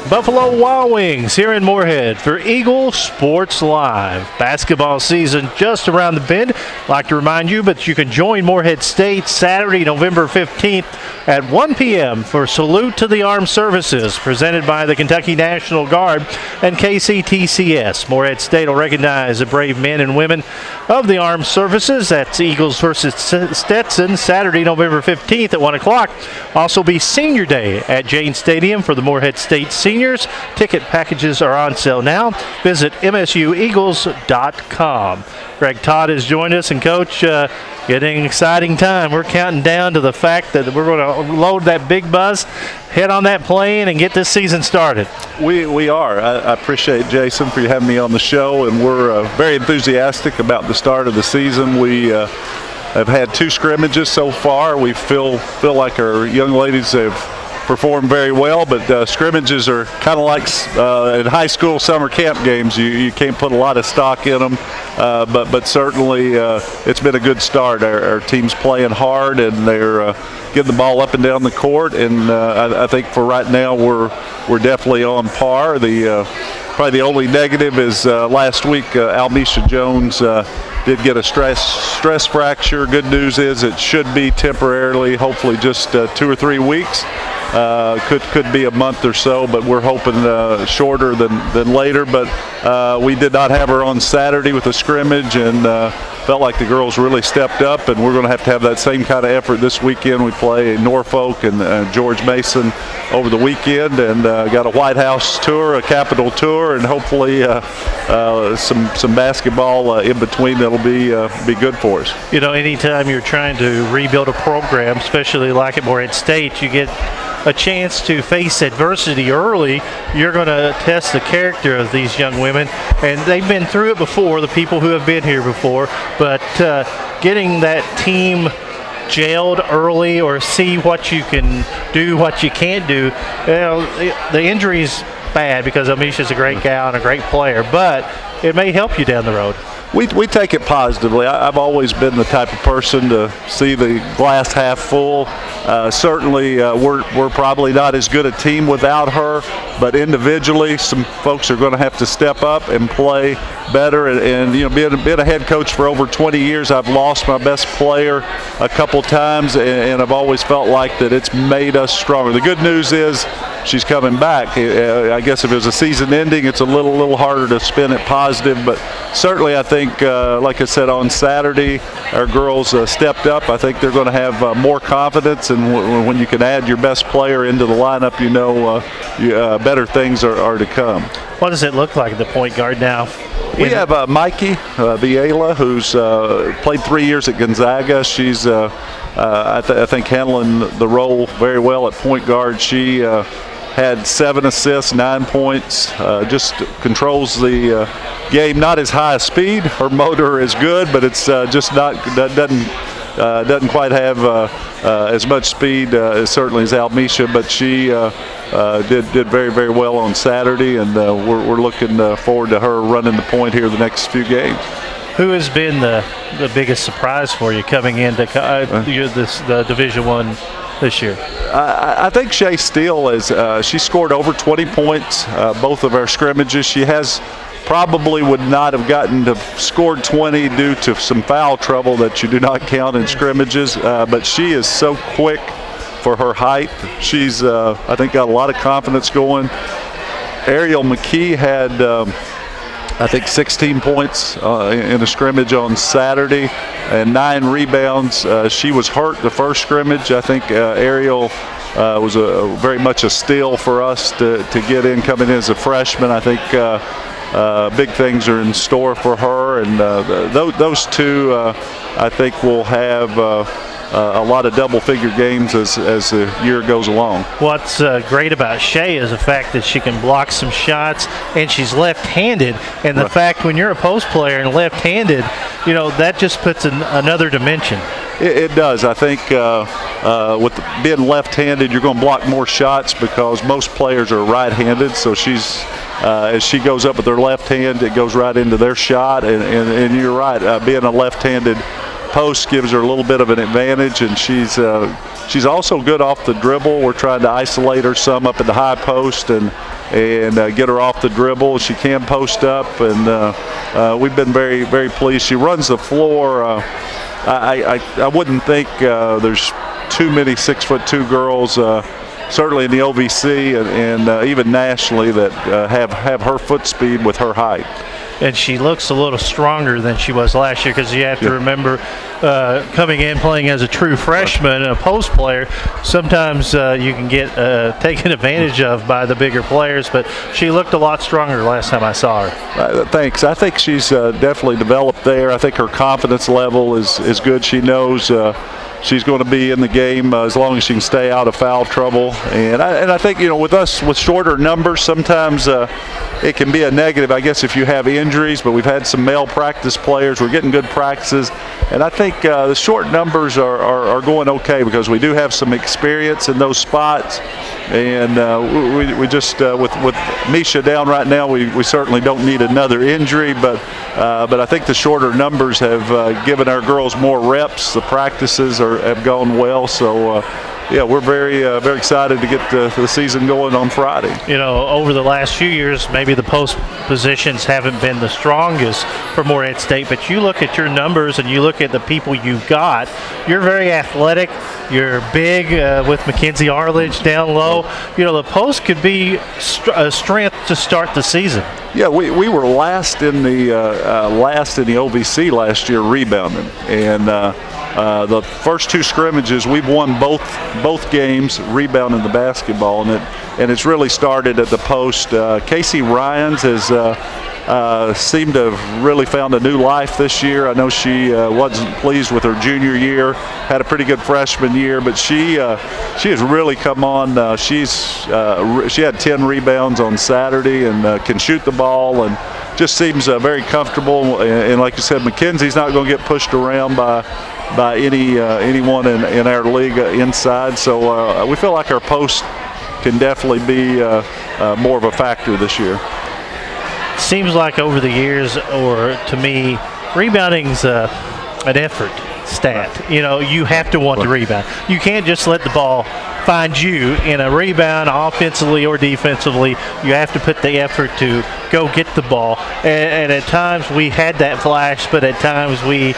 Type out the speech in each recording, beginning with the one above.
Buffalo Wild Wings here in Moorhead for Eagle Sports Live. Basketball season just around the bend. I'd like to remind you, but you can join Moorhead State Saturday, November 15th at 1 p.m. for Salute to the Armed Services, presented by the Kentucky National Guard and KCTCS. Moorhead State will recognize the brave men and women of the armed services. That's Eagles versus Stetson, Saturday, November 15th at 1 o'clock. Also be Senior Day at Jane Stadium for the Moorhead State Seniors. Ticket packages are on sale now. Visit msueagles.com. Greg Todd has joined us, and Coach, getting an exciting time. We're counting down to the fact that we're going to load that big bus, head on that plane, and get this season started. We are. I appreciate, Jason, for you having me on the show, and we're very enthusiastic about the start of the season. We have had 2 scrimmages so far. We feel like our young ladies have performed very well, but scrimmages are kind of like in high school summer camp games. You can't put a lot of stock in them, but certainly it's been a good start. Our team's playing hard, and they're getting the ball up and down the court, and I think for right now we're definitely on par. Probably the only negative is last week Almisha Jones did get a stress fracture. Good news is it should be temporarily, hopefully just 2 or 3 weeks. Could be a month or so, but we're hoping shorter than later. But we did not have her on Saturday with a scrimmage, and felt like the girls really stepped up, and we're going to have that same kind of effort this weekend. We play Norfolk and George Mason over the weekend, and got a White House tour, a Capitol tour, and hopefully some basketball in between that'll be good for us. You know, anytime you're trying to rebuild a program, especially like at Moorhead State, you get a chance to face adversity early. You're going to test the character of these young women, and they've been through it before, the people who have been here before, but getting that team jailed early or see what you can do, what you can't do. You know, the injury's bad because Amisha's a great gal and a great player, but it may help you down the road. We take it positively. I've always been the type of person to see the glass half full. Certainly, we're probably not as good a team without her, but individually, some folks are going to have to step up and play better. And you know, being a head coach for over 20 years, I've lost my best player a couple times, and I've always felt like that it's made us stronger. The good news is she's coming back. I guess if it was a season ending, it's a little harder to spin it positive, but certainly I think, like I said, on Saturday, our girls stepped up. I think they're going to have more confidence, and when you can add your best player into the lineup, you know better things are to come. What does it look like at the point guard now? We have Mikey Viela, who's played 3 years at Gonzaga. She's, I think, handling the role very well at point guard. She had 7 assists, 9 points, just controls the game. Not as high a speed. Her motor is good, but it's just not, doesn't quite have as much speed as certainly as Almisha, but she did very, very well on Saturday, and we're looking forward to her running the point here the next few games. Who has been the biggest surprise for you coming into the Division I this year? I think Shea Steele she scored over 20 points both of our scrimmages. She probably would not have gotten to score 20 due to some foul trouble that you do not count in scrimmages, but she is so quick for her height. She's I think got a lot of confidence going. Ariel McKee had I think 16 points in a scrimmage on Saturday and 9 rebounds. She was hurt the first scrimmage. I think Ariel was very much a steal for us to get in coming in as a freshman. I think big things are in store for her, and those two I think will have a lot of double-figure games as the year goes along. What's great about Shea is the fact that she can block some shots, and she's left-handed. And the fact when you're a post player and left-handed, you know, that just puts another dimension. It does. I think with being left-handed, you're going to block more shots because most players are right-handed. So she's as she goes up with her left hand, it goes right into their shot. And you're right. Being a left-handed post gives her a little bit of an advantage, and she's also good off the dribble. We're trying to isolate her some up at the high post, and and get her off the dribble. She can post up, and we've been very, very pleased. She runs the floor. I wouldn't think there's too many 6'2" girls, certainly in the OVC and even nationally, that have her foot speed with her height. And she looks a little stronger than she was last year, because you have to remember, coming in playing as a true freshman and a post player, sometimes you can get taken advantage of by the bigger players, but she looked a lot stronger last time I saw her. Thanks. I think she's definitely developed there. I think her confidence level is good. She knows she's going to be in the game as long as she can stay out of foul trouble. And I think, with us, with shorter numbers, sometimes it can be a negative, I guess, if you have injuries. But we've had some male practice players. We're getting good practices. And I think the short numbers are going okay, because we do have some experience in those spots. And we just, with Misha down right now, we certainly don't need another injury. But I think the shorter numbers have given our girls more reps. The practices have gone well, so yeah, we're very excited to get the season going on Friday. Over the last few years, maybe the post positions haven't been the strongest for Morehead State, but you look at your numbers and you look at the people you've got. You're very athletic. You're big with Mackenzie Arledge down low. The post could be a strength to start the season. Yeah, we were last in the OVC last year rebounding, and the first two scrimmages we've won both games rebounding the basketball, and it's really started at the post. Casey Ryans has seemed to have really found a new life this year. I know she wasn't pleased with her junior year, had a pretty good freshman year, but she has really come on. She had 10 rebounds on Saturday and can shoot the ball and just seems very comfortable. And like you said, Mackenzie's not going to get pushed around by anyone in our league inside. So we feel like our post can definitely be more of a factor this year. Seems like over the years, or to me, rebounding's an effort stat. You have to want to rebound. You can't just let the ball find you in a rebound, offensively or defensively. You have to put the effort to go get the ball. And at times we had that flash, but at times we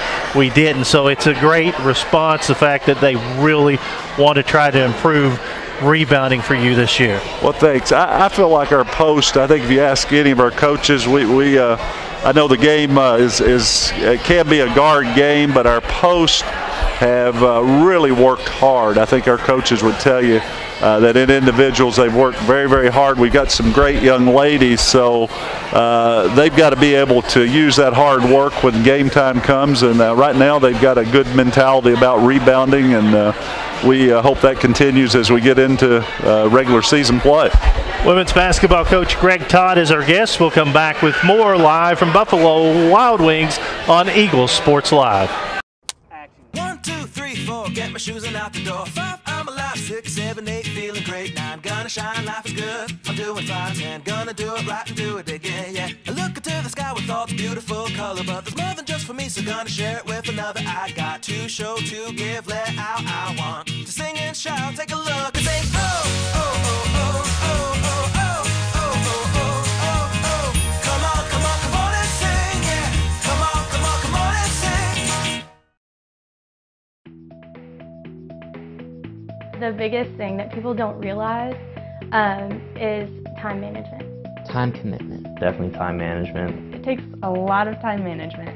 didn't. So it's a great response, the fact that they really want to try to improve rebounding for you this year. Well, thanks. I feel like our post, I think if you ask any of our coaches, I know the game it can be a guard game, but our post have really worked hard. I think our coaches would tell you that in individuals they've worked very, very hard. We've got some great young ladies, so they've got to be able to use that hard work when game time comes. And right now they've got a good mentality about rebounding, and we hope that continues as we get into regular season play. Women's basketball coach Greg Todd is our guest. We'll come back with more live from Buffalo Wild Wings on Eagles Sports Live. 1, 2, 3, 4, get my shoes and out the door. 5, I'm alive. 6, 7, 8, feeling great. 9, gonna shine, life is good. I'm doing fine. 10, gonna do it right and do it again, yeah. I look into the sky with all the beautiful color, but there's more than just for me, so gonna share it with another. I got to show, to give, let out. I want to sing and shout. Take a look and say, oh, oh, oh, oh, oh, oh, oh, oh, oh, oh, oh, oh. Come on, come on, come on and sing, yeah. Come on, come on, come on and sing. The biggest thing that people don't realize is time management. Time commitment. Definitely time management. It takes a lot of time management.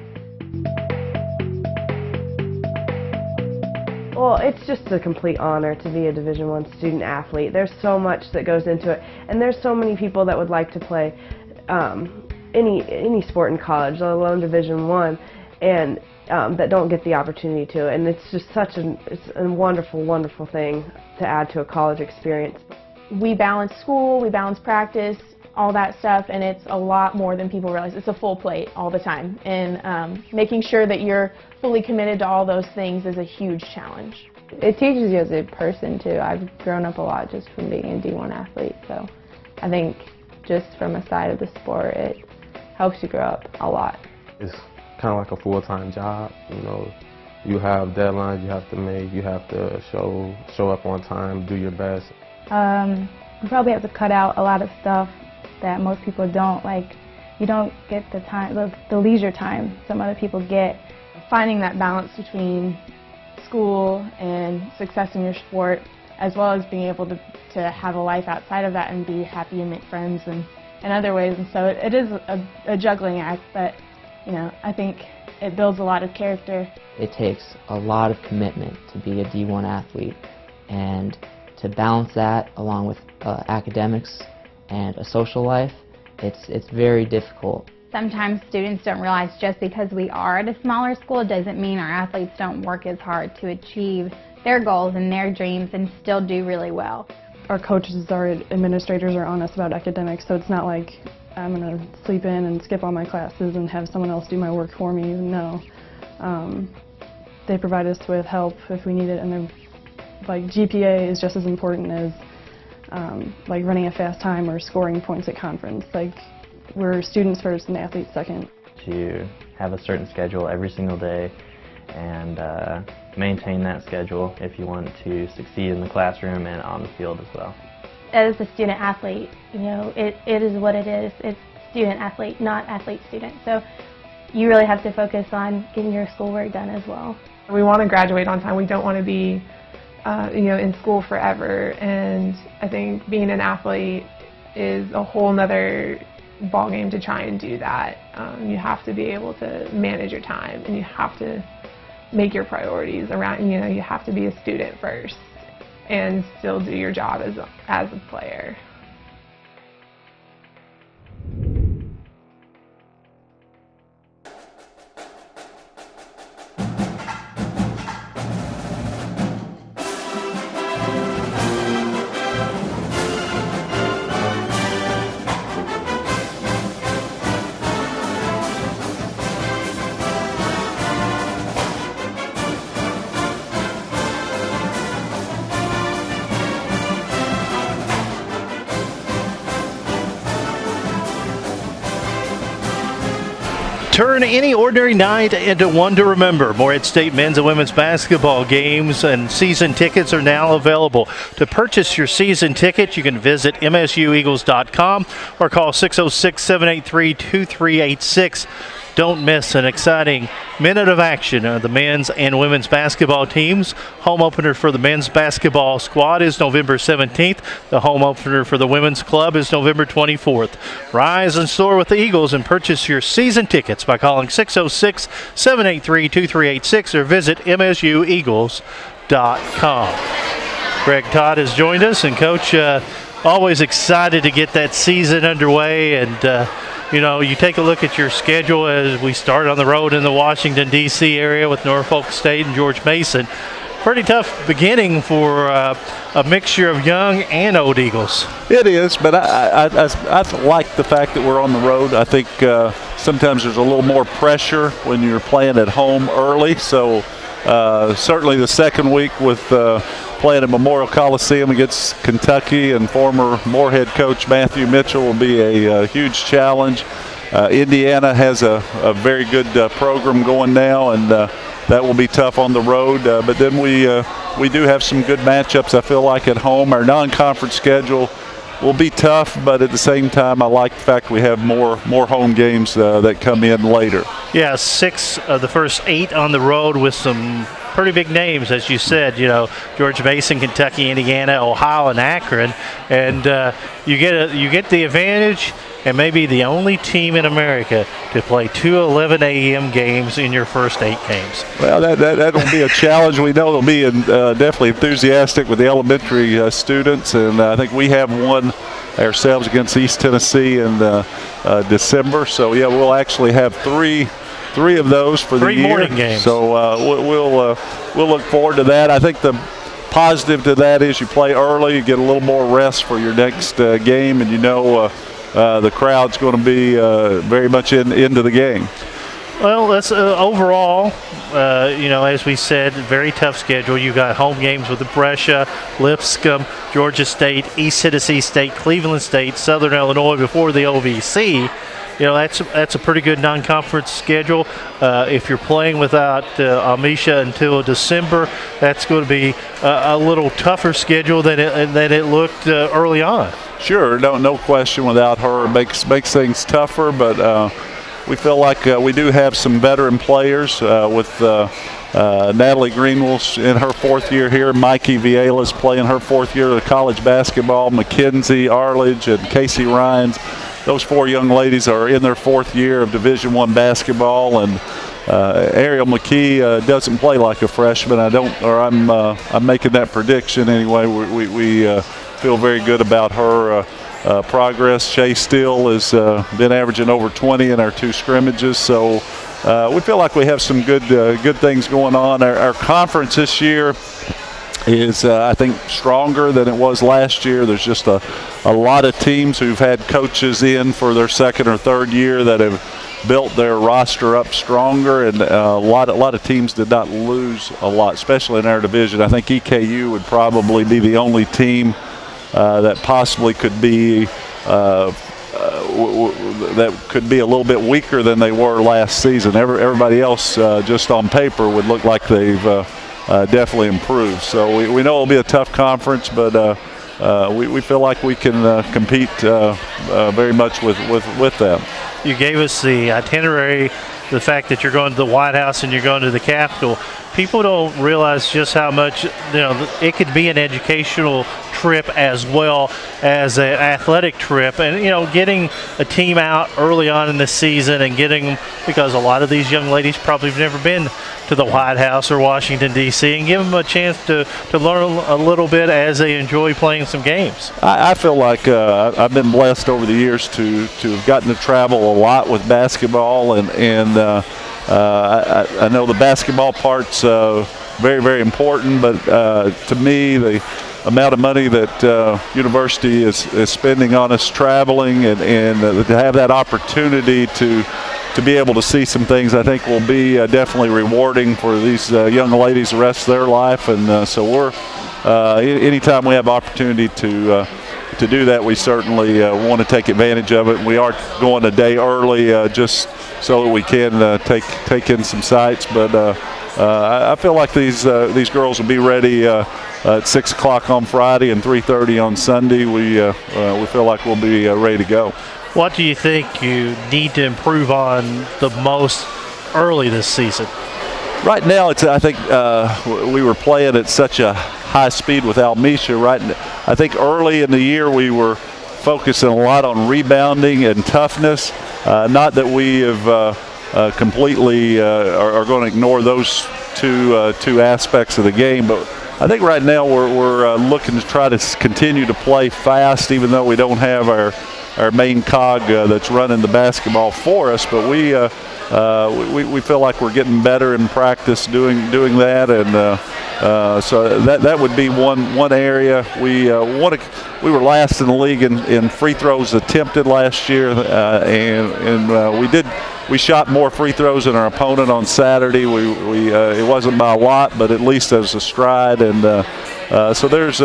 Well, it's just a complete honor to be a Division I student athlete. There's so much that goes into it, and there's so many people that would like to play any sport in college, let alone Division I, and that don't get the opportunity to. And it's just it's a wonderful, wonderful thing to add to a college experience. We balance school, we balance practice, all that stuff, and it's a lot more than people realize. It's a full plate all the time, and making sure that you're fully committed to all those things is a huge challenge. It teaches you as a person too. I've grown up a lot just from being a D1 athlete, so I think just from a side of the sport, it helps you grow up a lot. It's kind of like a full-time job. You have deadlines you have to make. You have to show up on time, do your best. You probably have to cut out a lot of stuff that most people don't. Like, you don't get the time, the leisure time some other people get. Finding that balance between school and success in your sport, as well as being able to have a life outside of that and be happy and make friends and other ways. And so it is a juggling act, but I think it builds a lot of character. It takes a lot of commitment to be a D1 athlete, and to balance that along with academics and a social life, it's very difficult. Sometimes students don't realize just because we are at a smaller school doesn't mean our athletes don't work as hard to achieve their goals and their dreams and still do really well. Our coaches, our administrators are honest about academics, so it's not like I'm going to sleep in and skip all my classes and have someone else do my work for me. No. They provide us with help if we need it, and like GPA is just as important as like running a fast time or scoring points at conference. Like, we're students first and athletes second. To have a certain schedule every single day and maintain that schedule if you want to succeed in the classroom and on the field as well. As a student athlete, it is what it is. It's student athlete, not athlete student. So you really have to focus on getting your schoolwork done as well. We want to graduate on time. We don't want to be in school forever, and I think being an athlete is a whole nother ballgame to try and do that. You have to be able to manage your time, and you have to make your priorities around, you have to be a student first and still do your job as a player. Turn any ordinary night into one to remember. Morehead State men's and women's basketball games and season tickets are now available. To purchase your season ticket, you can visit msueagles.com or call 606-783-2386. Don't miss an exciting minute of action of the men's and women's basketball teams. Home opener for the men's basketball squad is November 17th. The home opener for the women's club is November 24th. Rise and soar with the Eagles and purchase your season tickets by calling 606-783-2386 or visit msueagles.com. Greg Todd has joined us, and Coach, always excited to get that season underway, and you take a look at your schedule as we start on the road in the Washington, D.C. area with Norfolk State and George Mason. Pretty tough beginning for a mixture of young and old Eagles. It is, but I like the fact that we're on the road. I think sometimes there's a little more pressure when you're playing at home early. So certainly the second week with playing at Memorial Coliseum against Kentucky and former Morehead coach Matthew Mitchell will be a huge challenge. Indiana has a very good program going now, and that will be tough on the road. But then we do have some good matchups, I feel like, at home. Our non-conference schedule will be tough, but at the same time, I like the fact we have more home games that come in later. Yeah, 6 of the first 8 on the road with some pretty big names, as you said. George Mason, Kentucky, Indiana, Ohio, and Akron, and you get the advantage, and maybe the only team in America to play 2 11 a.m. games in your first 8 games. Well, that'll be a challenge. We know they'll be definitely enthusiastic with the elementary students, and I think we have one ourselves against East Tennessee in December. So yeah, we'll actually have three of those for the year. 3 morning games. So we'll look forward to that. I think the positive to that is you play early, you get a little more rest for your next game, and the crowd's going to be very much into the game. Well, that's overall, as we said, very tough schedule. You got home games with Brescia, Lipscomb, Georgia State, East Tennessee State, Cleveland State, Southern Illinois before the OVC. that's a pretty good non-conference schedule. If you're playing without Almisha until December, that's going to be a little tougher schedule than it looked early on. Sure, no question. Without her, it makes things tougher, but we feel like we do have some veteran players with Natalie Greenwell's in her 4th year here. Mikey Viela's playing her 4th year of college basketball. Mackenzie Arledge and Casey Rhines. Those 4 young ladies are in their 4th year of Division I basketball, and Ariel McKee doesn't play like a freshman. I'm making that prediction anyway. We feel very good about her progress. Shay Steele has been averaging over 20 in our 2 scrimmages, so we feel like we have some good things going on. Our conference this year is, I think, stronger than it was last year. There's just a lot of teams who've had coaches in for their 2nd or 3rd year that have built their roster up stronger, and a lot of teams did not lose a lot, especially in our division. I think EKU would probably be the only team that possibly could be that could be a little bit weaker than they were last season. Everybody else, just on paper, would look like they've definitely improved. So we know it'll be a tough conference, but we feel like we can compete very much with them. You gave us the itinerary, the fact that you're going to the White House and you're going to the Capitol. People don't realize just how much, it could be an educational trip as well as an athletic trip. And, getting a team out early on in the season and because a lot of these young ladies probably have never been to the White House or Washington, D.C., and give them a chance to learn a little bit as they enjoy playing some games. I feel like I've been blessed over the years to have gotten to travel a lot with basketball, and I know the basketball part's very, very important, but to me, the amount of money that university is spending on us traveling and to have that opportunity to be able to see some things, I think will be definitely rewarding for these young ladies the rest of their life. And so we're anytime we have opportunity to do that, we certainly want to take advantage of it. We are going a day early just so that we can take in some sights. But I feel like these girls will be ready at 6 o'clock on Friday and 3:30 on Sunday. We feel like we'll be ready to go. What do you think you need to improve on the most early this season? Right now, I think we were playing at such a high speed with Almisha. I think early in the year we were focusing a lot on rebounding and toughness. Not that we have completely are going to ignore those two aspects of the game, but I think right now we're looking to try to continue to play fast, even though we don't have our main cog that's running the basketball for us. But we feel like we're getting better in practice doing that, and so that would be one area. We were last in the league in free throws attempted last year, and we shot more free throws than our opponent on Saturday. It wasn't by a lot, but at least as a stride. And so there's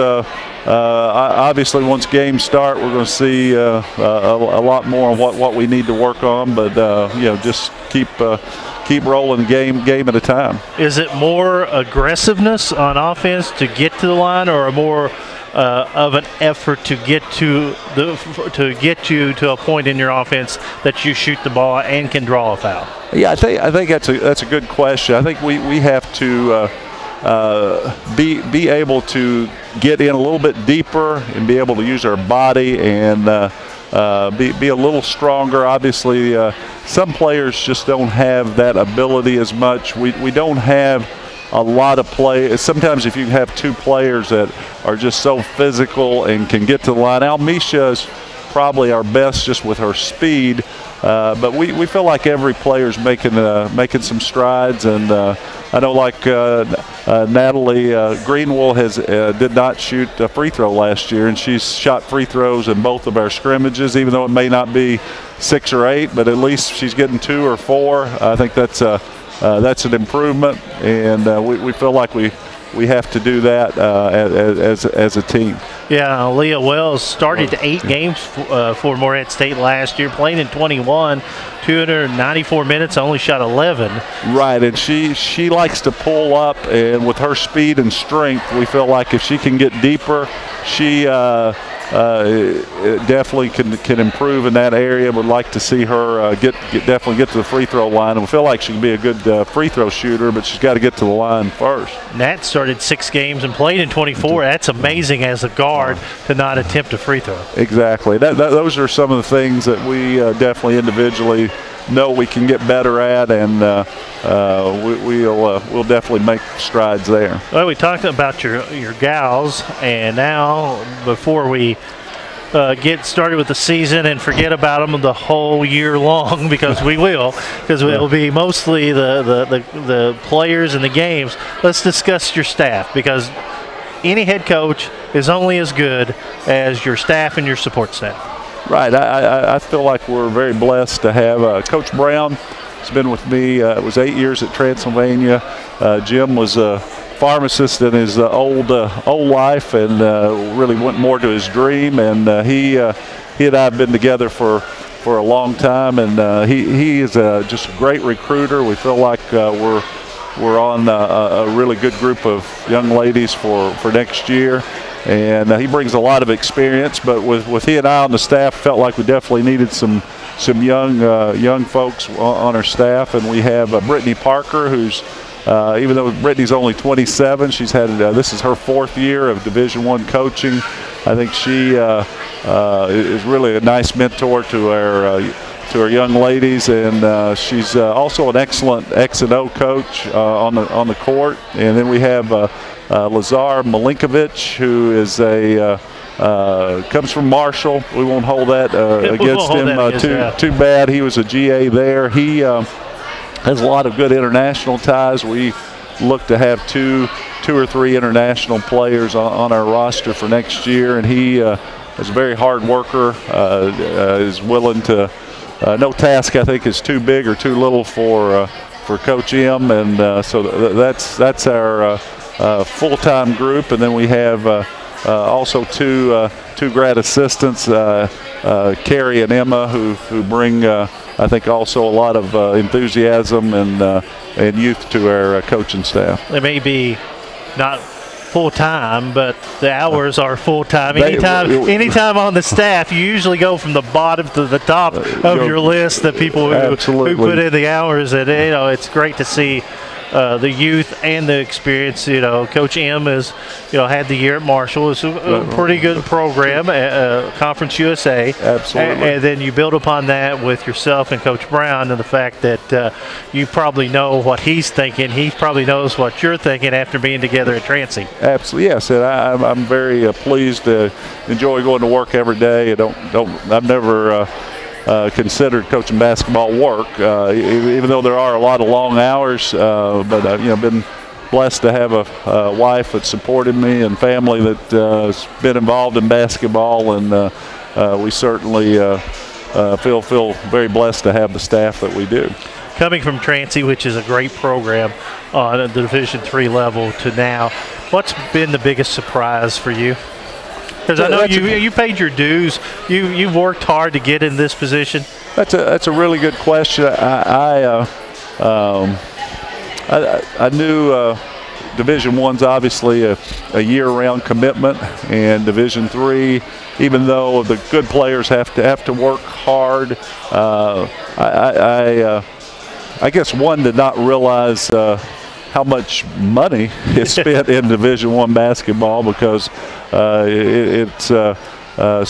obviously once games start, we're going to see a lot more on what we need to work on. But just keep rolling game at a time. Is it more aggressiveness on offense to get to the line, or more of an effort to get you to a point in your offense that you shoot the ball and can draw a foul? Yeah, I think that's a good question. I think we have to be able to get in a little bit deeper and be able to use our body and be a little stronger. Obviously, some players just don't have that ability as much. We don't have a lot of play. Sometimes if you have two players that are just so physical and can get to the line, Almisha is probably our best just with her speed. But we feel like every player's making some strides, and I know like Natalie Greenwell did not shoot a free throw last year, and she's shot free throws in both of our scrimmages, even though it may not be 6 or 8, but at least she's getting 2 or 4. I think that's an improvement, and we feel like we we have to do that as a team. Yeah, Leah Wells started 8 games for Morehead State last year, playing in 21, 294 minutes, only shot 11. Right, and she likes to pull up, and with her speed and strength, we feel like if she can get deeper, she definitely can improve in that area. Would like to see her definitely get to the free throw line, and we feel like she can be a good free throw shooter, but she's got to get to the line first. Nat started 6 games and played in 24. That's amazing as a guard to not attempt a free throw. Exactly. Those are some of the things that we definitely individually know we can get better at, and we'll definitely make strides there. Well, we talked about your gals, and now before we get started with the season and forget about them the whole year long, because we will, because it will be mostly the players and the games. Let's discuss your staff, because any head coach is only as good as your staff and your support staff. Right. I feel like we're very blessed to have Coach Brown. Has been with me. It was 8 years at Transylvania. Jim was a pharmacist in his old life, and really went more to his dream. And he and I have been together for a long time, and he is just a great recruiter. We feel like we're on a really good group of young ladies for next year. And he brings a lot of experience, but with he and I on the staff, felt like we definitely needed some young folks on our staff. And we have Brittany Parker, who's even though Brittany's only 27, she's had this is her 4th year of Division I coaching. I think she is really a nice mentor to our young ladies, and she's also an excellent X&O coach on the court. And then we have Lazar Milinkovic, who is comes from Marshall. We won't hold that against him too bad. He was a GA there. He has a lot of good international ties. We look to have two or three international players on our roster for next year, and he is a very hard worker, is willing to no task I think is too big or too little for Coach M, and so that's our full-time group. And then we have also two grad assistants, Carrie and Emma, who bring I think also a lot of enthusiasm and youth to our coaching staff. They may be not full-time, but the hours are full-time. Anytime on the staff, you usually go from the bottom to the top of your list, the people who put in the hours. And it's great to see the youth and the experience. Coach M has had the year at Marshall. It's a pretty good program, Conference USA. Absolutely. And then you build upon that with yourself and Coach Brown, and the fact that you probably know what he's thinking. He probably knows what you're thinking after being together at Transy. Absolutely, yes. And I'm very pleased to enjoy going to work every day. I've never considered coaching basketball work, even though there are a lot of long hours. But I've been blessed to have a wife that supported me and family that has been involved in basketball, and we certainly feel very blessed to have the staff that we do. Coming from Transy, which is a great program on the Division III level, to now, what's been the biggest surprise for you? Because I know you paid your dues. You've worked hard to get in this position. That's a really good question. I knew Division I's obviously a year-round commitment, and Division III, even though the good players have to work hard, I guess one did not realize how much money is spent in Division I basketball, because it's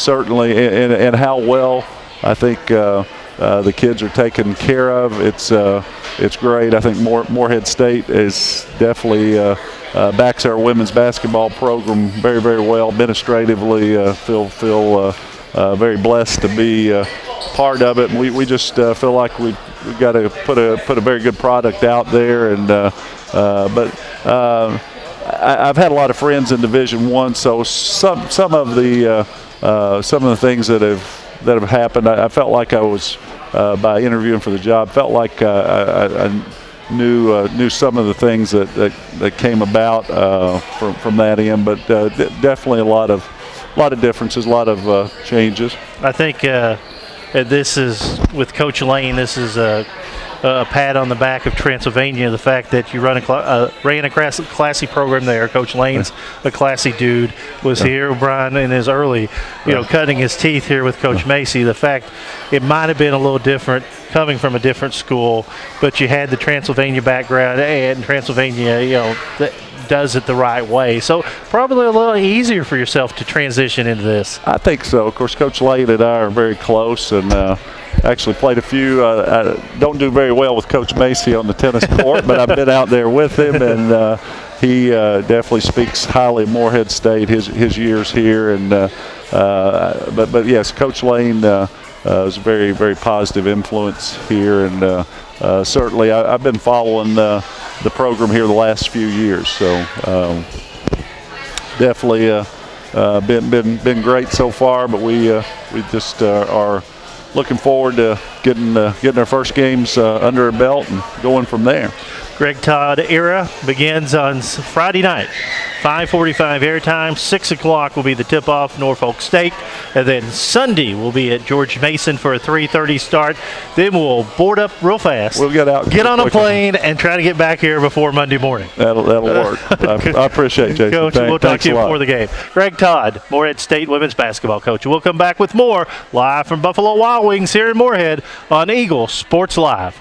certainly, and how well I think the kids are taken care of. It's great. I think Morehead State is definitely backs our women's basketball program very, very well. Administratively, feel very blessed to be part of it. And we just feel like we've got to put a very good product out there. And I've had a lot of friends in Division I, so some of the things that have happened, I felt like I was by interviewing for the job, felt like I knew some of the things that came about from that end, but definitely a lot of differences, a lot of changes. I think this is, with Coach Lane, this is a pat on the back of Transylvania, the fact that you ran a classy program there. Coach Lane's a classy dude, was here, Brian, in his early, cutting his teeth here with Coach Macy. The fact it might have been a little different coming from a different school, but you had the Transylvania background, and Transylvania, that does it the right way. So probably a little easier for yourself to transition into this. I think so. Of course, Coach Lane and I are very close, and actually played a few. I don't do very well with Coach Macy on the tennis court, but I've been out there with him, and he definitely speaks highly of Morehead State, his years here. And but yes, Coach Lane was a very, very positive influence here, and certainly I've been following the program here the last few years. So definitely been great so far, but we just are looking forward to getting our first games under our belt and going from there. Greg Todd era begins on Friday night, 5:45 airtime. 6 o'clock will be the tip-off, Norfolk State, and then Sunday will be at George Mason for a 3:30 start. Then we'll board up real fast. We'll get on a plane, and try to get back here before Monday morning. That'll work. I appreciate it, Jason. Coach, we'll talk to you before the game. Greg Todd, Morehead State women's basketball coach. We'll come back with more live from Buffalo Wild Wings here in Morehead on Eagle Sports Live.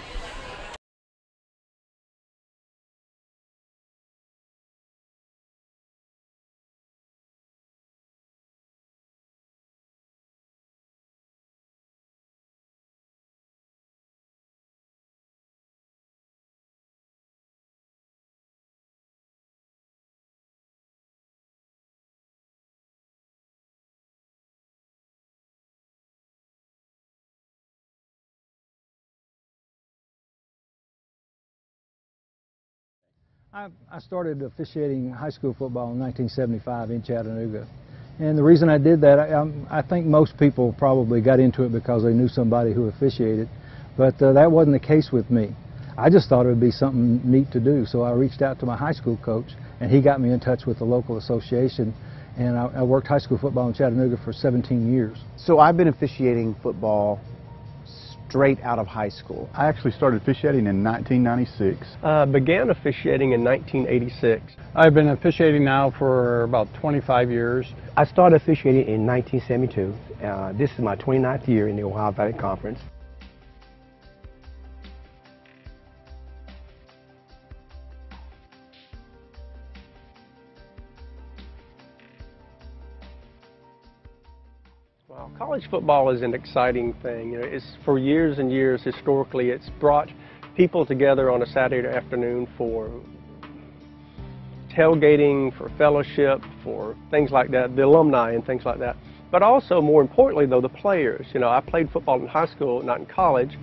I started officiating high school football in 1975 in Chattanooga. And the reason I did that, I think most people probably got into it because they knew somebody who officiated, but that wasn't the case with me. I just thought it would be something neat to do, so I reached out to my high school coach, and he got me in touch with the local association, and I worked high school football in Chattanooga for 17 years. So I've been officiating football straight out of high school. I actually started officiating in 1996. Began officiating in 1986. I've been officiating now for about 25 years. I started officiating in 1972. This is my 29th year in the Ohio Valley Conference. Well, college football is an exciting thing. It's for years and years historically it's brought people together on a Saturday afternoon for tailgating, for fellowship, for things like that, the alumni and things like that. But also, more importantly though, the players. I played football in high school, not in college,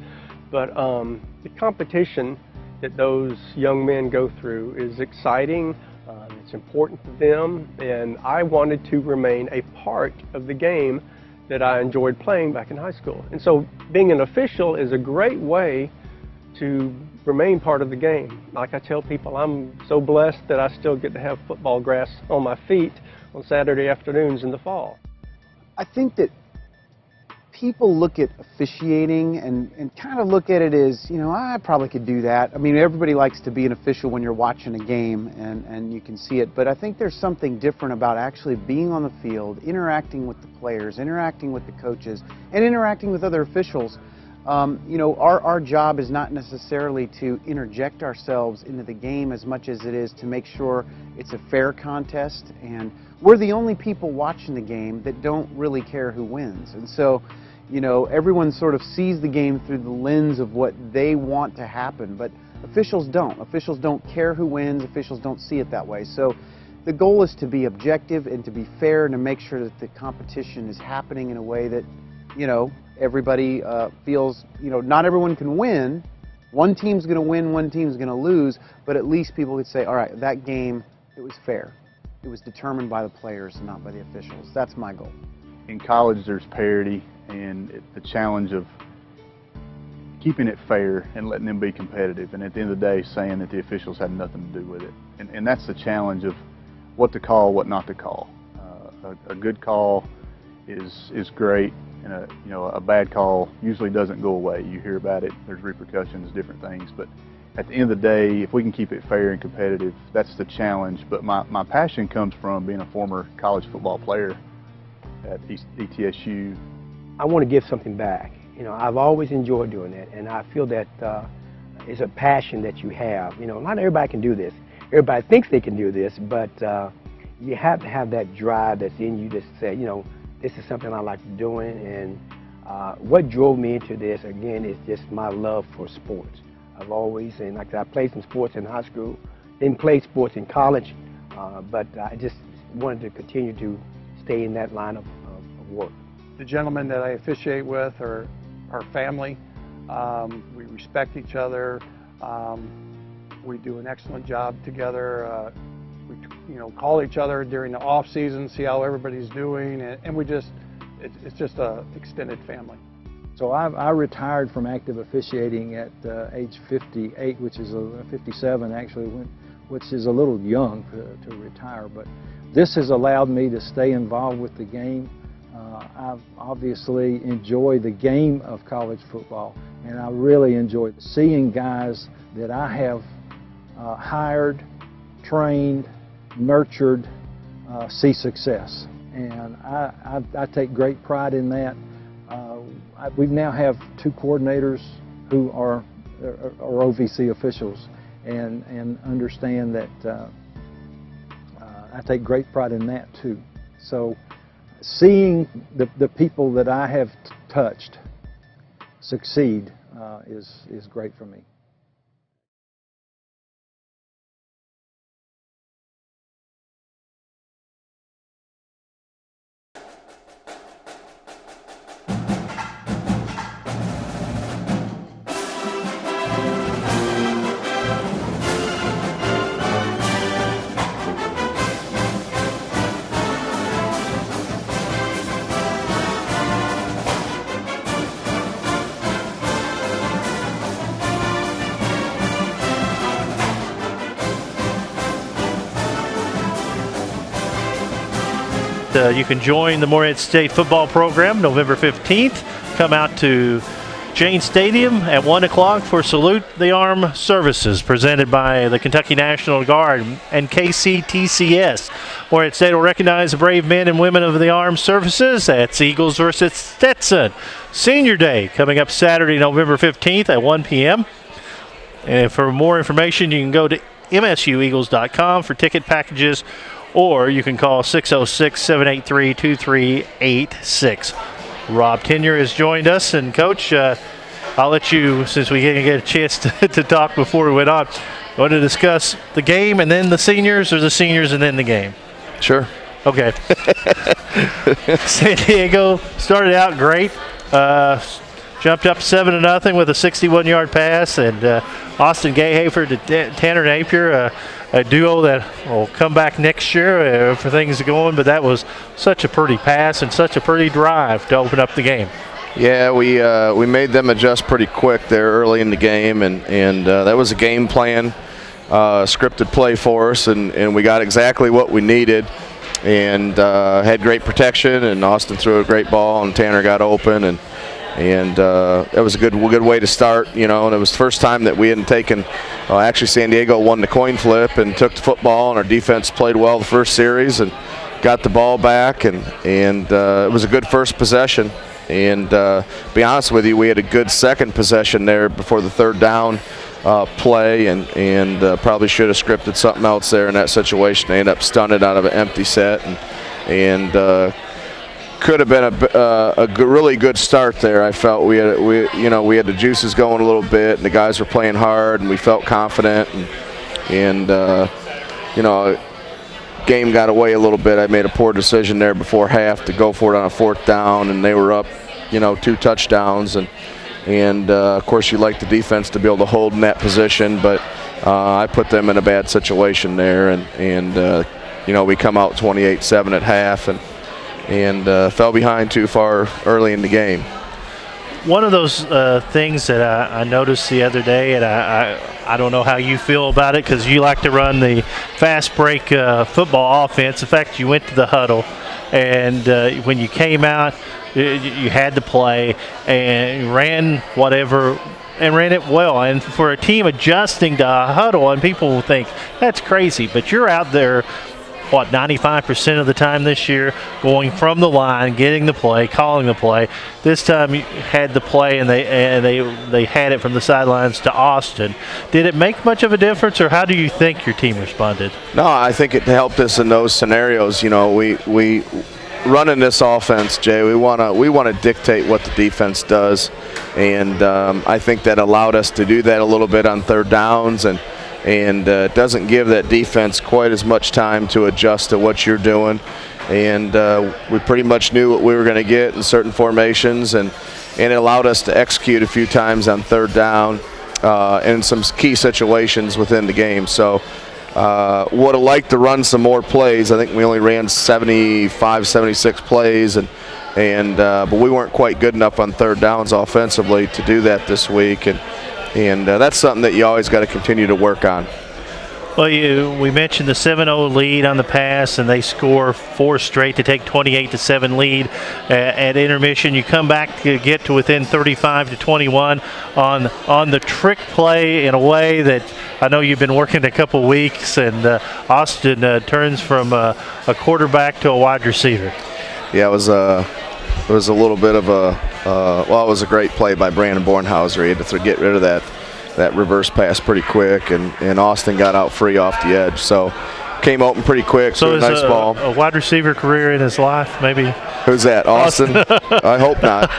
but the competition that those young men go through is exciting. It's important to them, and I wanted to remain a part of the game that I enjoyed playing back in high school. And so being an official is a great way to remain part of the game. Like I tell people, I'm so blessed that I still get to have football grass on my feet on Saturday afternoons in the fall. I think that people look at officiating and kind of look at it as, I probably could do that. I mean, everybody likes to be an official when you're watching a game and you can see it, but I think there's something different about actually being on the field, interacting with the players, interacting with the coaches, and interacting with other officials. Our job is not necessarily to interject ourselves into the game as much as it is to make sure it's a fair contest, and we're the only people watching the game that don't really care who wins. And so, everyone sort of sees the game through the lens of what they want to happen, but officials don't. Officials don't care who wins. Officials don't see it that way. So the goal is to be objective and to be fair and to make sure that the competition is happening in a way that, everybody feels, not everyone can win. One team's going to win, one team's going to lose, but at least people could say, all right, that game, it was fair. It was determined by the players and not by the officials. That's my goal. In college, there's parity and the challenge of keeping it fair and letting them be competitive, and at the end of the day saying that the officials had nothing to do with it. And that's the challenge of what to call, what not to call. A good call is great, and a bad call usually doesn't go away. You hear about it, there's repercussions, different things, but at the end of the day, if we can keep it fair and competitive, that's the challenge. But my passion comes from being a former college football player at ETSU. I want to give something back. I've always enjoyed doing that, and I feel that it's a passion that you have. Not everybody can do this. Everybody thinks they can do this, but you have to have that drive that's in you to say, this is something I like doing. And what drove me into this, again, is just my love for sports. I've always, and like I said, I played some sports in high school, didn't play sports in college, but I just wanted to continue to stay in that line of work. The gentlemen that I officiate with are family. We respect each other. We do an excellent job together. We call each other during the off season, see how everybody's doing, and it's just a extended family. So I retired from active officiating at age 58, which is 57 actually, which is a little young to retire. But this has allowed me to stay involved with the game. I've obviously enjoyed the game of college football, and I really enjoy seeing guys that I have hired, trained, nurtured, see success. And I take great pride in that. We now have 2 coordinators who are OVC officials, and understand that I take great pride in that too. So seeing the people that I have touched succeed is great for me. You can join the Morehead State football program November 15th. Come out to Jane Stadium at 1 o'clock for Salute the Armed Services, presented by the Kentucky National Guard and KCTCS. Morehead State will recognize the brave men and women of the armed services. That's Eagles versus Stetson. Senior Day coming up Saturday, November 15th at 1 p.m. And for more information, you can go to msueagles.com for ticket packages, or you can call 606-783-2386. Rob Tenyer has joined us, and Coach, I'll let you, since we didn't get a chance to talk before we went on, want to discuss the game and then the seniors, or the seniors and then the game? Sure. Okay. San Diego started out great. Jumped up 7-0 with a 61-yard pass, and Austin Gayhafer to Tanner Napier, a duo that will come back next year for things going. But that was such a pretty pass and such a pretty drive to open up the game. Yeah, we made them adjust pretty quick there early in the game, and that was a game plan, scripted play for us, and we got exactly what we needed, and had great protection, and Austin threw a great ball, and Tanner got open, and that was a good way to start, and it was the first time that we hadn't taken, actually San Diego won the coin flip and took the football, and our defense played well the first series and got the ball back, and it was a good first possession. And be honest with you, we had a good second possession there before the third down play, and probably should have scripted something else there in that situation. They ended up stunted out of an empty set, and could have been a really good start there. I felt we had the juices going a little bit, and the guys were playing hard, and we felt confident, and game got away a little bit. I made a poor decision there before half to go for it on a fourth down, and they were up, 2 touchdowns, and of course you like the defense to be able to hold in that position, but I put them in a bad situation there, and we come out 28-7 at half, and fell behind too far early in the game. one of those things that I noticed the other day, and I don't know how you feel about it because you like to run the fast break football offense. In fact, you went to the huddle, and when you came out, you had to play and ran whatever and ran it well. And for a team adjusting to a huddle, and people will think that's crazy, but you're out there, 95% of the time this year, going from the line, getting the play, calling the play. This time you had the play, and they had it from the sidelines to Austin. Did it make much of a difference, or how do you think your team responded? No, I think it helped us in those scenarios. You know, we running this offense, Jay. We wanna dictate what the defense does, and I think that allowed us to do that a little bit on third downs, and it doesn't give that defense quite as much time to adjust to what you're doing. And we pretty much knew what we were going to get in certain formations, and it allowed us to execute a few times on third down in some key situations within the game. So would have liked to run some more plays. I think we only ran 75, 76 plays, but we weren't quite good enough on third downs offensively to do that this week. And that's something that you always got to continue to work on. Well, we mentioned the 7-0 lead on the pass, and they score 4 straight to take 28-7 lead at intermission. You come back to get to within 35-21 on the trick play in a way that I know you've been working a couple weeks, and Austin turns from a quarterback to a wide receiver. Yeah, it was a little bit of it was a great play by Brandon Bornhauser. He had to get rid of that reverse pass pretty quick, and Austin got out free off the edge. So came open pretty quick. So nice ball. A wide receiver career in his life, maybe. Who's that? Austin? I hope not.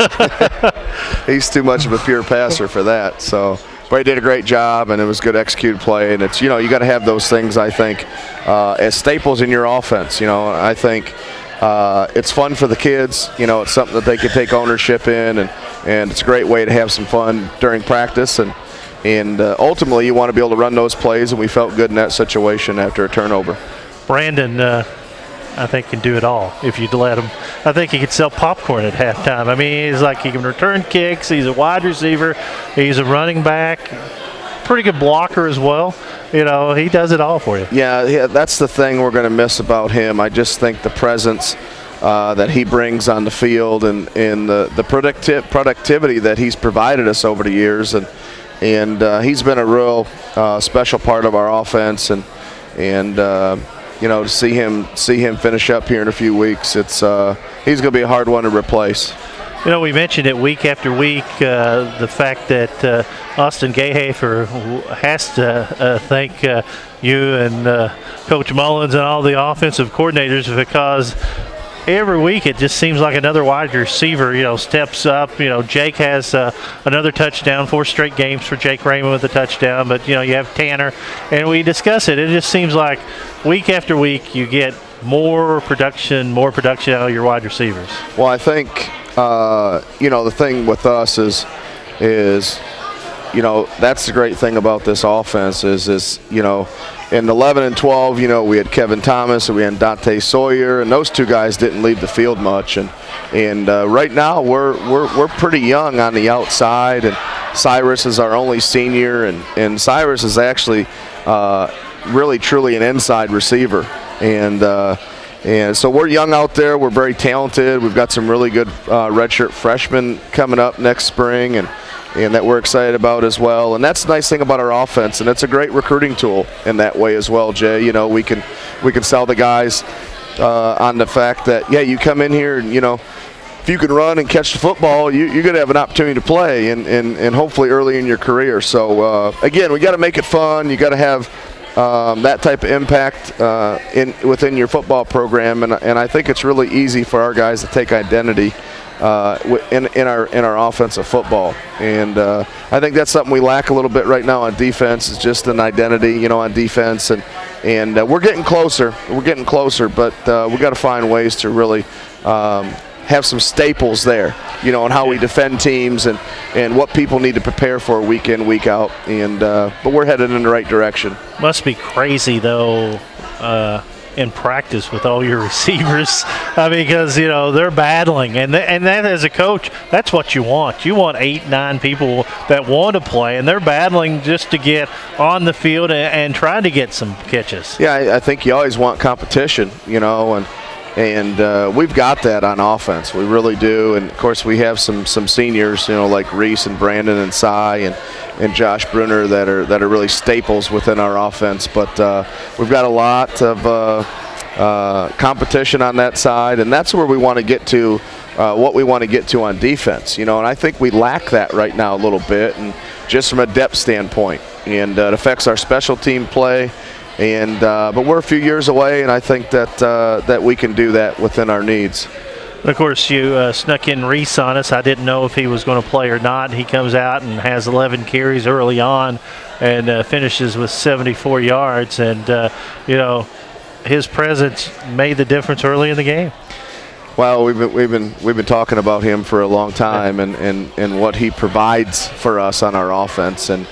He's too much of a pure passer for that. So, but he did a great job, and it was good executed play. And it's, you know, you got to have those things, I think, as staples in your offense. You know, I think. It's fun for the kids. You know, it's something that they can take ownership in, and it's a great way to have some fun during practice. And ultimately, you want to be able to run those plays, and we felt good in that situation after a turnover. Brandon, I think, can do it all if you'd let him. I think he could sell popcorn at halftime. I mean, he's like, he can return kicks. He's a wide receiver. He's a running back. Pretty good blocker as well. You know, he does it all for you. Yeah, that's the thing we're going to miss about him. I just think the presence that he brings on the field, and the productivity that he's provided us over the years, and he's been a real special part of our offense, and you know, to see him finish up here in a few weeks, he's going to be a hard one to replace. You know, we mentioned it week after week, the fact that Austin Gahafer has to thank you and Coach Mullins and all the offensive coordinators, because every week it just seems like another wide receiver, you know, steps up. You know, Jake has another touchdown, 4 straight games for Jake Raymond with a touchdown. But, you know, you have Tanner, and we discuss it. It just seems like week after week you get more production out of your wide receivers. Well, I think, you know, the thing with us is, you know, that's the great thing about this offense is, you know, in 11 and 12, you know, we had Kevin Thomas and we had Dante Sawyer, and those two guys didn't leave the field much. And right now we're pretty young on the outside, and Cyrus is our only senior, and Cyrus is actually really truly an inside receiver. And so we're young out there. We're very talented. We've got some really good redshirt freshmen coming up next spring, and that we're excited about as well. And that's the nice thing about our offense, and it's a great recruiting tool in that way as well, Jay. You know, we can sell the guys on the fact that, yeah, you come in here and, you know, if you can run and catch the football, you're going to have an opportunity to play, and hopefully early in your career. So, again, we got to make it fun. You got to have that type of impact within your football program, and I think it's really easy for our guys to take identity in our offensive football, and I think that's something we lack a little bit right now on defense. Is just an identity, you know, on defense, and we're getting closer. But we got to find ways to really have some staples there, you know, on how we defend teams and what people need to prepare for week in, week out. And but we're headed in the right direction. Must be crazy though, in practice with all your receivers. I mean, because, you know, they're battling. And that as a coach, that's what you want. You want 8, 9 people that want to play, and they're battling just to get on the field and trying to get some catches. Yeah, I think you always want competition, you know, and we've got that on offense. We really do. And, of course, we have some seniors, you know, like Reese and Brandon and Cy and Josh Bruner that are really staples within our offense. But we've got a lot of competition on that side, and that's where we want to get to, what we want to get to on defense. You know, and I think we lack that right now a little bit, and just from a depth standpoint. And it affects our special team play. And but we're a few years away, and I think that we can do that within our needs. Of course, you snuck in Reese on us. I didn't know if he was going to play or not. He comes out and has 11 carries early on, and finishes with 74 yards. And you know, his presence made the difference early in the game. Well, we've been talking about him for a long time, and what he provides for us on our offense, and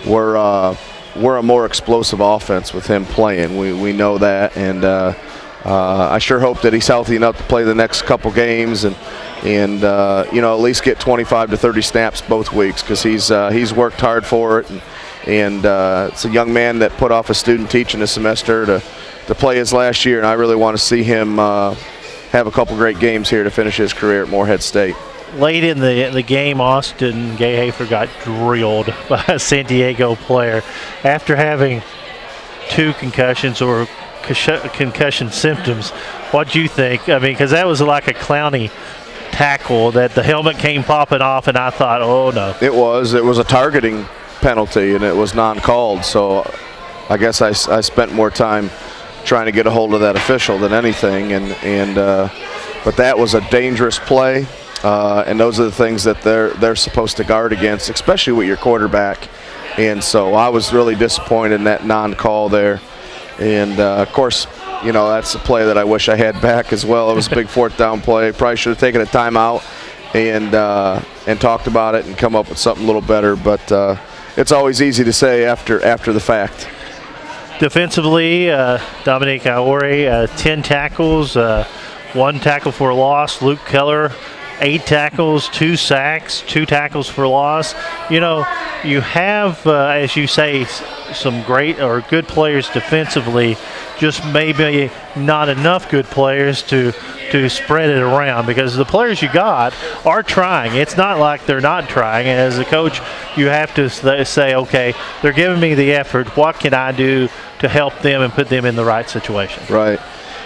we're a more explosive offense with him playing. We know that, and I sure hope that he's healthy enough to play the next couple games and you know, at least get 25 to 30 snaps both weeks, because he's worked hard for it, and it's a young man that put off a student teaching a semester to play his last year, and I really want to see him have a couple great games here to finish his career at Morehead State. Late in the game, Austin Gayhafer got drilled by a San Diego player after having 2 concussions or concussion symptoms. What do you think? I mean, because that was like a clowny tackle that the helmet came popping off, and I thought, oh no. It was a targeting penalty, and it was non-called. So I guess I spent more time trying to get a hold of that official than anything, but that was a dangerous play. And those are the things that they're supposed to guard against, especially with your quarterback. And so I was really disappointed in that non-call there. And, of course, you know, that's a play that I wish I had back as well. It was a big 4th down play. Probably should have taken a timeout and talked about it and come up with something a little better. But it's always easy to say after the fact. Defensively, Dominique Aore, 10 tackles, 1 tackle for a loss. Luke Keller, 8 tackles, 2 sacks, 2 tackles for loss. You know, you have, as you say, some great or good players defensively, just maybe not enough good players to spread it around, because the players you got are trying. It's not like they're not trying. And as a coach, you have to say, okay, they're giving me the effort. What can I do to help them and put them in the right situation? Right.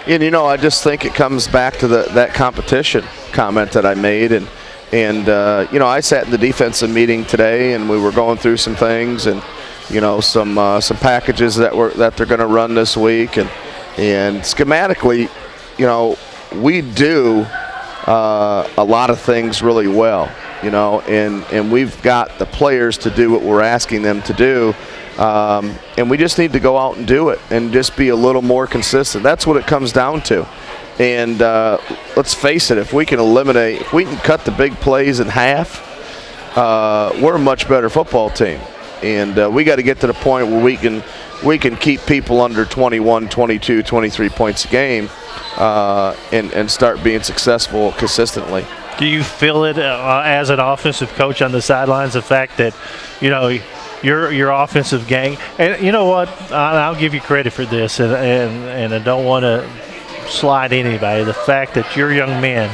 And, you know, I just think it comes back to that competition comment that I made. And you know, I sat in the defensive meeting today, and we were going through some things, and, you know, some packages that they're going to run this week. And schematically, you know, we do a lot of things really well, you know, and we've got the players to do what we're asking them to do. And we just need to go out and do it and just be a little more consistent. That's what it comes down to. And let's face it, if we can cut the big plays in half, we're a much better football team. And we got to get to the point where we can keep people under 21, 22, 23 points a game and start being successful consistently. Do you feel it as an offensive coach on the sidelines, the fact that, you know, your offensive gang, and you know what, I'll give you credit for this, and I don't want to slide anybody, the fact that your young men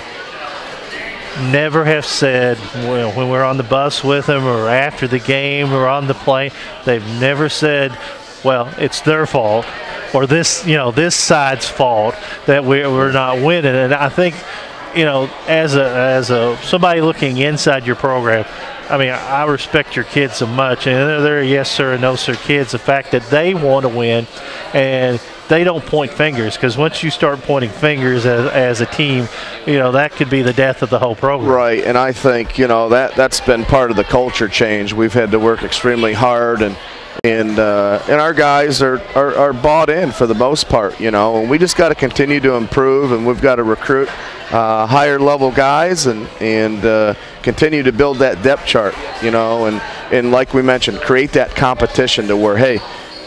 never have said, well, when we're on the bus with them or after the game or on the plane, they've never said, well, it's their fault or this side's fault that we're not winning. And I think, you know, as somebody looking inside your program, I mean, I respect your kids so much, and they're yes sir and no sir kids. The fact that they want to win and they don't point fingers, because once you start pointing fingers as a team, you know, that could be the death of the whole program. Right, and I think, you know, that's been part of the culture change. We've had to work extremely hard, and our guys are bought in for the most part, you know, and we just got to continue to improve, and we've got to recruit higher level guys and continue to build that depth chart, you know, and like we mentioned, create that competition to where, hey,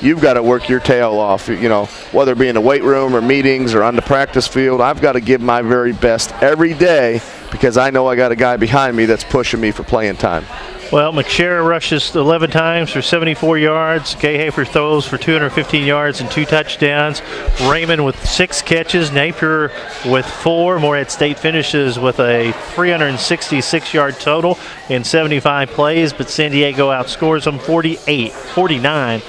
you've got to work your tail off, you know, whether it be in the weight room or meetings or on the practice field. I've got to give my very best every day because I know I got a guy behind me that's pushing me for playing time. Well, McShare rushes 11 times for 74 yards. Gahafer throws for 215 yards and 2 touchdowns. Raymond with 6 catches. Napier with 4. Morehead State finishes with a 366-yard total in 75 plays, but San Diego outscores them 49-28.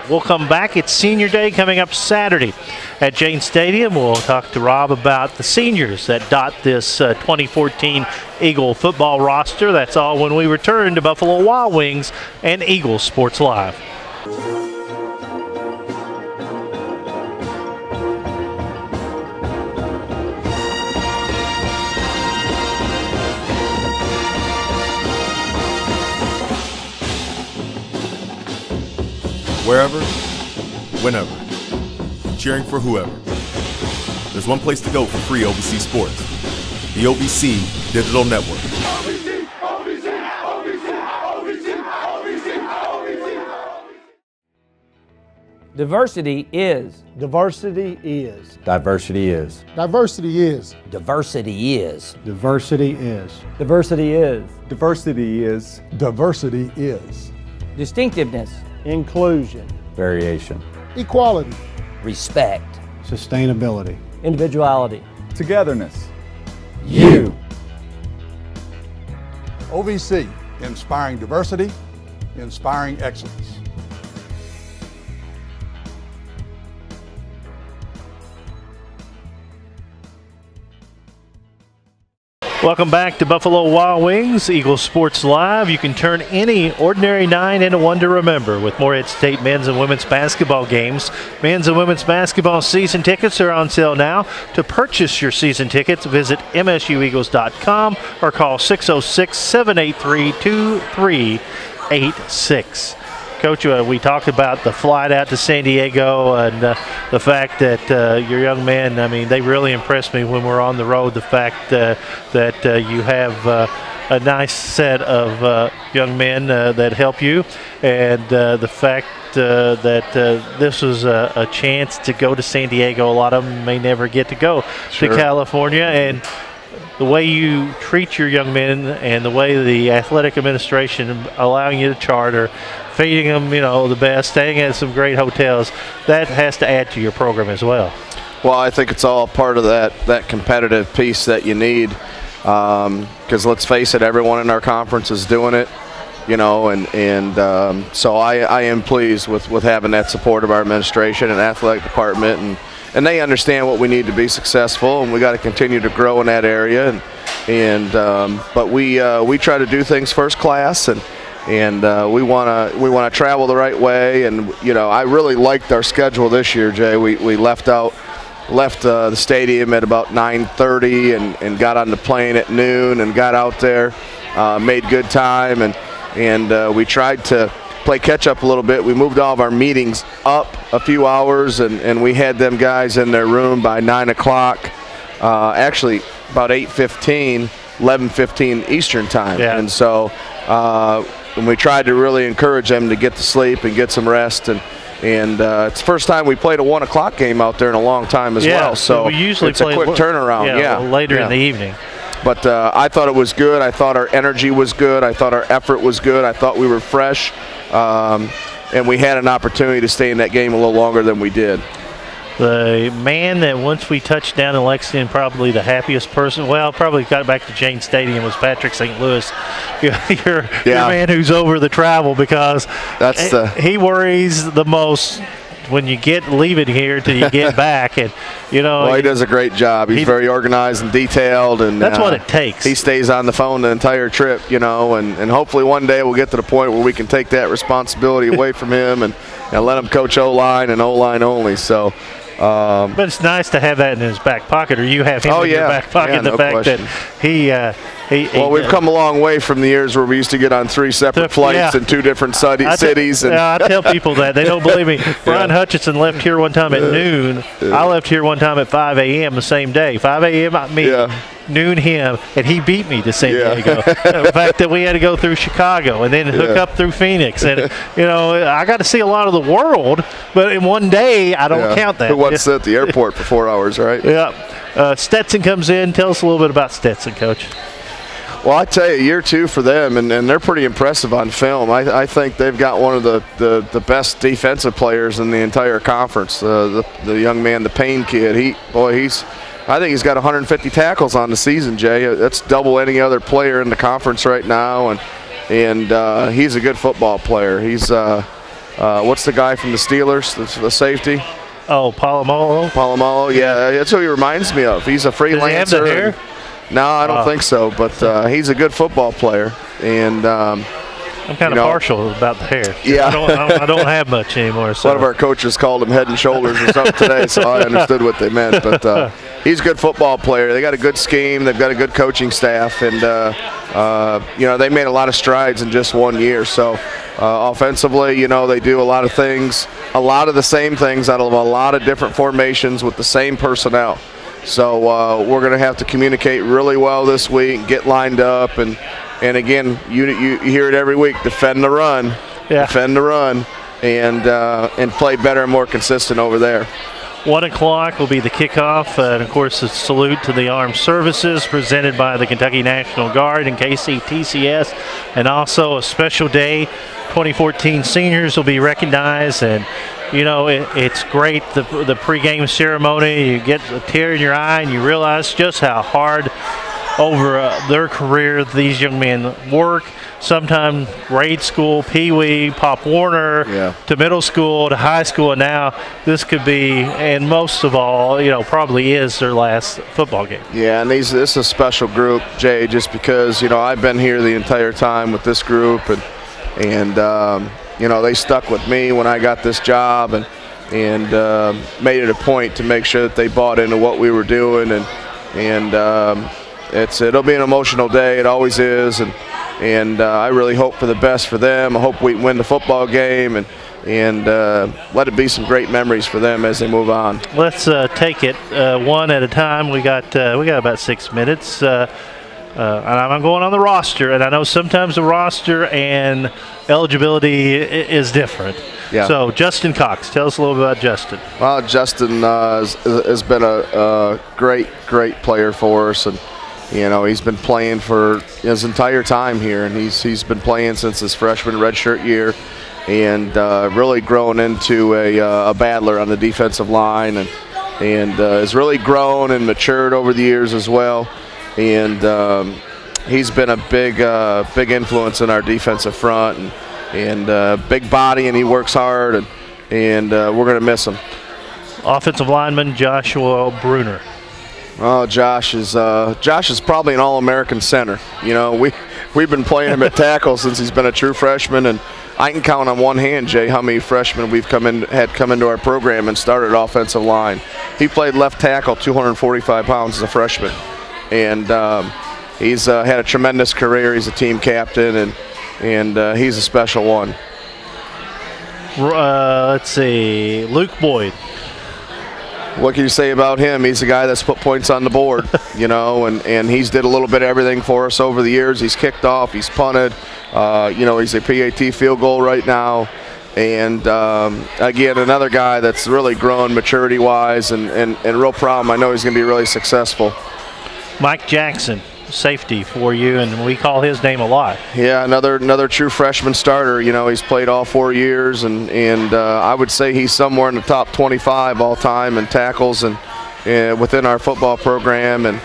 We'll come back. It's Senior Day coming up Saturday at Jane Stadium. We'll talk to Rob about the seniors that dot this 2014 Eagle football roster. That's all when we return to Buffalo Wild Wings and Eagle Sports Live. Wherever, whenever, cheering for whoever. There's one place to go for free OVC sports, the OVC Digital Network. Diversity is. Diversity is. Diversity is. Diversity is. Diversity is. Diversity is. Diversity is. Diversity is. Diversity is. Distinctiveness. Inclusion. Variation. Equality. Respect. Sustainability. Individuality. Togetherness. You. OVC, inspiring diversity, inspiring excellence. Welcome back to Buffalo Wild Wings, Eagle Sports Live. You can turn any ordinary night into one to remember with Morehead State men's and women's basketball games. Men's and women's basketball season tickets are on sale now. To purchase your season tickets, visit msueagles.com or call 606-783-2386. Coach, we talked about the flight out to San Diego and the fact that your young men, I mean, they really impressed me when we're on the road. The fact that you have a nice set of young men that help you, and the fact that this was a chance to go to San Diego. A lot of them may never get to go to California, and the way you treat your young men and the way the athletic administration allowing you to charter, feeding them, you know, the best, staying at some great hotels, that has to add to your program as well. Well, I think it's all part of that competitive piece that you need, because let's face it, everyone in our conference is doing it, you know, and so I am pleased with having that support of our administration and athletic department, and they understand what we need to be successful, and we got to continue to grow in that area, but we try to do things first class, and we want to travel the right way. And you know, I really liked our schedule this year, Jay. We left the stadium at about 9:30 and got on the plane at noon and got out there, made good time, and we tried to play catch up a little bit. We moved all of our meetings up a few hours, and we had them guys in their room by 9 o'clock, actually about 8:15, 11:15 Eastern time. Yeah. And so and we tried to really encourage them to get to sleep and get some rest, and it's the first time we played a 1 o'clock game out there in a long time as well. So we usually it's a quick turnaround. Later in the evening. But I thought it was good. I thought our energy was good. I thought our effort was good. I thought we were fresh, and we had an opportunity to stay in that game a little longer than we did. The man that once we touched down in Lexington, probably the happiest person, well, probably got back to Jane Stadium, was Patrick St. Louis. Your man who's over the travel, because he worries the most when you leave it here till you get back, and you know. Well, he does a great job. He's very organized and detailed, and that's what it takes. He stays on the phone the entire trip, you know, and hopefully one day we'll get to the point where we can take that responsibility away from him and let him coach O-line and O-line only. So. But it's nice to have that in his back pocket, or you have him in your back pocket. The fact that he well, we've come a long way from the years where we used to get on 3 separate flights in 2 different cities. I tell people that. They don't believe me. Brian Hutchinson left here one time at noon. I left here one time at 5 a.m. the same day. 5 a.m. noon him, and he beat me to San Diego. The fact that we had to go through Chicago and then hook up through Phoenix. And, I got to see a lot of the world, but in one day, I don't count that. Who wants at the airport for 4 hours, right? Yeah. Stetson comes in. Tell us a little bit about Stetson, Coach. Well, I tell you, year 2 for them, and they're pretty impressive on film. I think they've got one of the best defensive players in the entire conference. The young man, the Payne kid, I think he's got 150 tackles on the season, Jay. That's double any other player in the conference right now, and he's a good football player. He's what's the guy from the Steelers, the safety? Oh, Polamalu. Polamalu, yeah, that's who he reminds me of. He's a freelancer. Does he have the hair? No, I don't think so, but he's a good football player, and I'm kind of partial about the hair. Yeah, I don't have much anymore. So. One of our coaches called him Head and Shoulders or something today, so I understood what they meant. But he's a good football player. They got a good scheme. They've got a good coaching staff, and they made a lot of strides in just 1 year. So offensively, they do a lot of things, a lot of the same things out of a lot of different formations with the same personnel. So we're going to have to communicate really well this week, get lined up, and again, you hear it every week: defend the run, defend the run, and play better and more consistent over there. 1 o'clock will be the kickoff, and of course, a salute to the Armed Services presented by the Kentucky National Guard and KCTCS, and also a special day. 2014 seniors will be recognized, and it's great, the pregame ceremony. You get a tear in your eye and you realize just how hard over their career these young men work. Sometimes grade school, Pee-wee, Pop Warner, to middle school, to high school, and now this could be, and most of all, probably is their last football game. Yeah, and this is a special group, Jay, just because, I've been here the entire time with this group, and they stuck with me when I got this job, and made it a point to make sure that they bought into what we were doing, and it'll be an emotional day. It always is, and I really hope for the best for them. I hope we win the football game, and let it be some great memories for them as they move on. Let's take it one at a time. We got about 6 minutes. And I'm going on the roster, and I know sometimes the roster and eligibility is different. Yeah. So, Justin Cox, tell us a little bit about Justin. Well, Justin has been a great player for us, and he's been playing for his entire time here, and he's been playing since his freshman redshirt year, and really grown into a battler on the defensive line, and has really grown and matured over the years as well. And he's been a big influence in our defensive front, and big body, and he works hard, and we're going to miss him. Offensive lineman Joshua Bruner. Oh, Josh is probably an All-American center. We've been playing him at tackle since he's been a true freshman, and I can count on one hand, Jay, how many freshmen we've had come into our program and started offensive line. He played left tackle, 245 pounds as a freshman. And he's had a tremendous career. He's a team captain, and he's a special one. Let's see, Luke Boyd. What can you say about him? He's a guy that's put points on the board, and he's did a little bit of everything for us over the years. He's kicked off, he's punted, he's a PAT field goal right now. And again, another guy that's really grown maturity-wise, and real proud. I know he's going to be really successful. Mike Jackson, safety for you, and we call his name a lot. Yeah, another true freshman starter. He's played all 4 years, and I would say he's somewhere in the top 25 all time in tackles and within our football program, and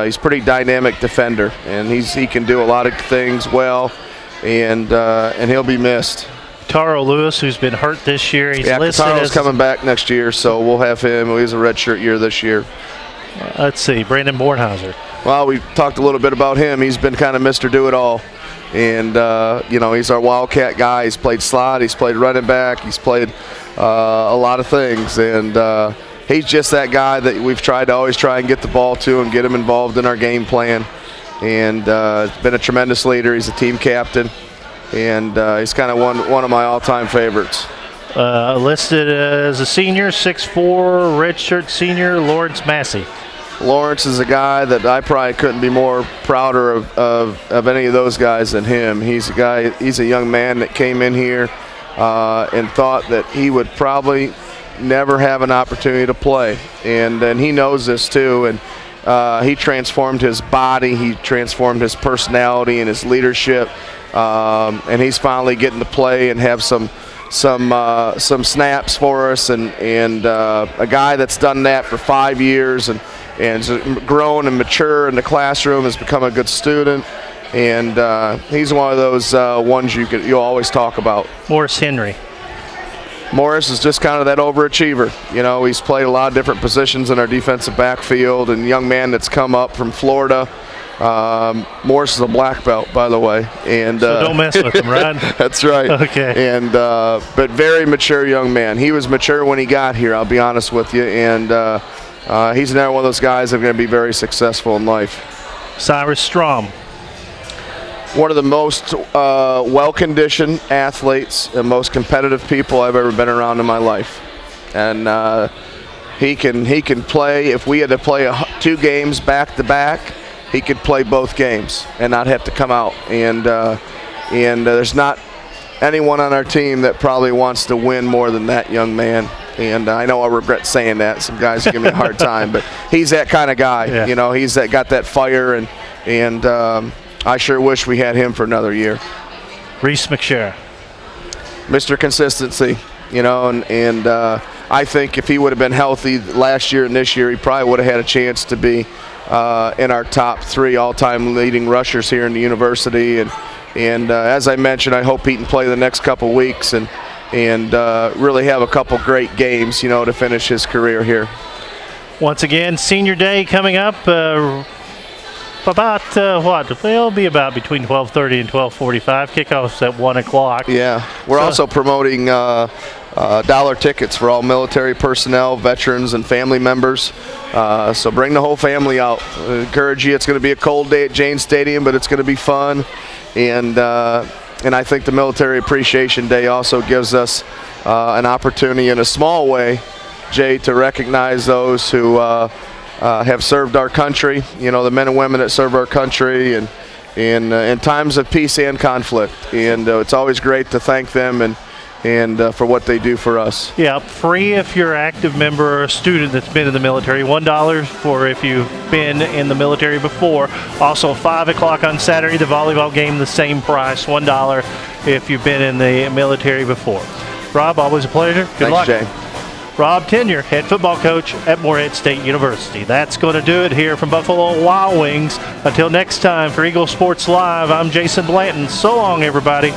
he's a pretty dynamic defender, and he can do a lot of things well, and he'll be missed. Taro Lewis, who's been hurt this year, he's listed Taro's as coming back next year, so we'll have him. He's a redshirt year this year. Let's see, Brandon Bornhauser. Well, we talked a little bit about him. He's been kind of Mr. Do-It-All. And, he's our Wildcat guy. He's played slot. He's played running back. He's played a lot of things. And he's just that guy that we've tried to always try and get the ball to and get him involved in our game plan. And he's been a tremendous leader. He's a team captain. And he's kind of one of my all-time favorites. Listed as a senior, 6'4", redshirt senior, Lawrence Massey. Lawrence is a guy that I probably couldn't be more prouder of any of those guys than him. He's a young man that came in here and thought that he would probably never have an opportunity to play, and he knows this too. And he transformed his body, he transformed his personality and his leadership, and he's finally getting to play and have some snaps for us. And a guy that's done that for 5 years and grown and mature in the classroom, has become a good student, and he's one of those ones you'll always talk about. Morris Henry. Morris is just kind of that overachiever. You know, he's played a lot of different positions in our defensive backfield, and a young man that's come up from Florida. Morris is a black belt, by the way, and so don't mess with him, right? That's right. Okay. And but very mature young man. He was mature when he got here, I'll be honest with you, and he's another one of those guys that are going to be very successful in life. Cyrus Strom. One of the most well-conditioned athletes and most competitive people I've ever been around in my life, and he can play. If we had to play 2 games back to back, he could play both games and not have to come out. And there's not anyone on our team that probably wants to win more than that young man. And I know I regret saying that. Some guys give me a hard time, but he's that kind of guy. Yeah. You know, he's got that fire, and I sure wish we had him for another year. Reese McSherry. Mr. Consistency, you know, and I think if he would have been healthy last year and this year, he probably would have had a chance to be in our top 3 all-time leading rushers here in the university. And as I mentioned, I hope he can play the next couple weeks and really have a couple great games, you know, to finish his career here. Once again, Senior Day coming up. About what? It'll be about between 12:30 and 12:45. Kickoff's at 1 o'clock. Yeah, we're also promoting dollar tickets for all military personnel, veterans, and family members. So bring the whole family out. I encourage you. It's going to be a cold day at Jane Stadium, but it's going to be fun. And I think the Military Appreciation Day also gives us an opportunity in a small way, Jay, to recognize those who have served our country, you know, the men and women that serve our country and in times of peace and conflict. And it's always great to thank them and for what they do for us. Yeah, free if you're an active member or a student that's been in the military. $1 for if you've been in the military before. Also, 5 o'clock on Saturday, the volleyball game, the same price, $1 if you've been in the military before. Rob, always a pleasure. Good luck. Thanks, Jay. Rob Tenyer, head football coach at Morehead State University. That's going to do it here from Buffalo Wild Wings. Until next time, for Eagle Sports Live, I'm Jason Blanton. So long, everybody.